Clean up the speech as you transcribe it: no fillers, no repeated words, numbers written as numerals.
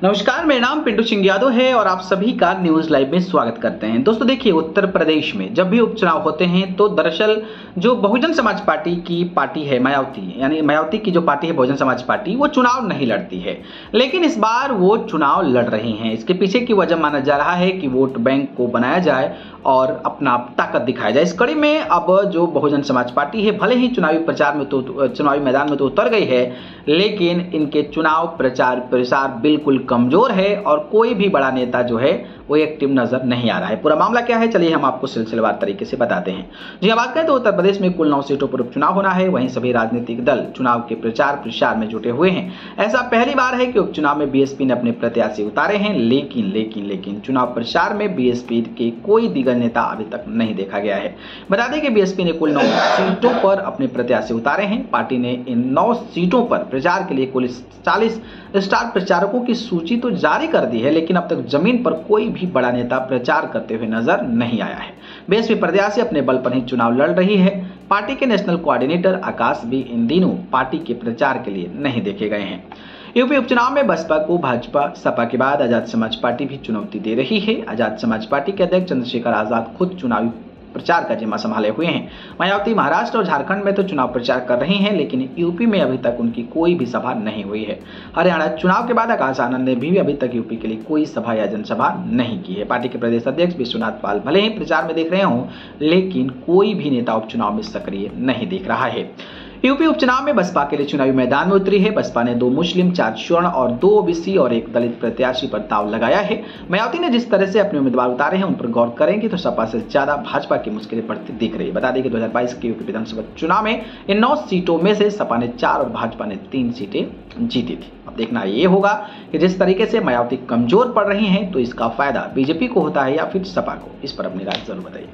नमस्कार, मेरा नाम पिंटू सिंह यादव है और आप सभी का न्यूज लाइव में स्वागत करते हैं। दोस्तों देखिए, उत्तर प्रदेश में जब भी उपचुनाव होते हैं तो दरअसल जो बहुजन समाज पार्टी की पार्टी है मायावती, यानी मायावती की जो पार्टी है बहुजन समाज पार्टी, वो चुनाव नहीं लड़ती है। लेकिन इस बार वो चुनाव लड़ रही हैं। इसके पीछे की वजह माना जा रहा है कि वोट बैंक को बनाया जाए और अपना ताकत दिखाया जाए। इस कड़ी में अब जो बहुजन समाज पार्टी है, भले ही चुनावी प्रचार में चुनावी मैदान में तो उतर गई है, लेकिन इनके चुनाव प्रचार प्रसार बिल्कुल कमजोर है और कोई भी बड़ा नेता जो है वो एक्टिव नजर नहीं आ रहा है। पूरा मामला क्या है, चलिए हम आपको सिलसिलेवार तरीके से बताते हैं। जी बात करें तो उत्तर प्रदेश में कुल 9 सीटों पर उपचुनाव होना है। वहीं सभी राजनीतिक दल चुनाव के प्रचार प्रसार में जुटे हुए हैं। ऐसा पहली बार है कि उपचुनाव में बीएसपी ने अपने प्रत्याशी उतारे हैं, लेकिन चुनाव प्रचार में बीएसपी के कोई दिग्गज नेता अभी तक नहीं देखा गया है। बता दें कि बीएसपी ने कुल 9 सीटों पर अपने प्रत्याशी उतारे हैं। पार्टी ने इन 9 सीटों पर प्रचार के लिए कुल 40 स्टार प्रचारकों की सूची तो जारी कर दी है, लेकिन अब तक जमीन पर कोई भी बड़ा नेता प्रचार करते हुए नजर नहीं आया है। बीएसपी प्रत्याशी अपने बल पर ही चुनाव लड़ रही है। पार्टी के नेशनल कोऑर्डिनेटर आकाश भी इन दिनों पार्टी के प्रचार के लिए नहीं देखे गए हैं। यूपी उपचुनाव में बसपा को भाजपा सपा के बाद आजाद समाज पार्टी भी चुनौती दे रही है। आजाद समाज पार्टी के अध्यक्ष चंद्रशेखर आजाद खुद चुनावी प्रचार का जिम्मा संभाले हुए हैं। मायावती महाराष्ट्र और झारखंड में तो चुनाव प्रचार कर रही हैं, लेकिन यूपी में अभी तक उनकी कोई भी सभा नहीं हुई है। हरियाणा चुनाव के बाद आकाश आनंद ने भी अभी तक यूपी के लिए कोई सभा या जनसभा नहीं की है। पार्टी के प्रदेश अध्यक्ष विश्वनाथ पाल भले ही प्रचार में दिख रहे हों, लेकिन कोई भी नेता उपचुनाव में सक्रिय नहीं दिख रहा है। यूपी उपचुनाव में बसपा के लिए चुनावी मैदान में उतरी है। बसपा ने 2 मुस्लिम, 4 स्वर्ण और 2 ओबीसी और 1 दलित प्रत्याशी पर दांव लगाया है। मायावती ने जिस तरह से अपने उम्मीदवार उतारे हैं उन पर गौर करेंगे तो सपा से ज्यादा भाजपा की मुश्किलें बढ़ती दिख रही है। बता दें कि 2022 के यूपी विधानसभा चुनाव में इन 9 सीटों में से सपा ने 4 और भाजपा ने 3 सीटें जीती थी। अब देखना ये होगा कि जिस तरीके से मायावती कमजोर पड़ रही हैं तो इसका फायदा बीजेपी को होता है या फिर सपा को। इस पर अपनी राय जरूर बताइए।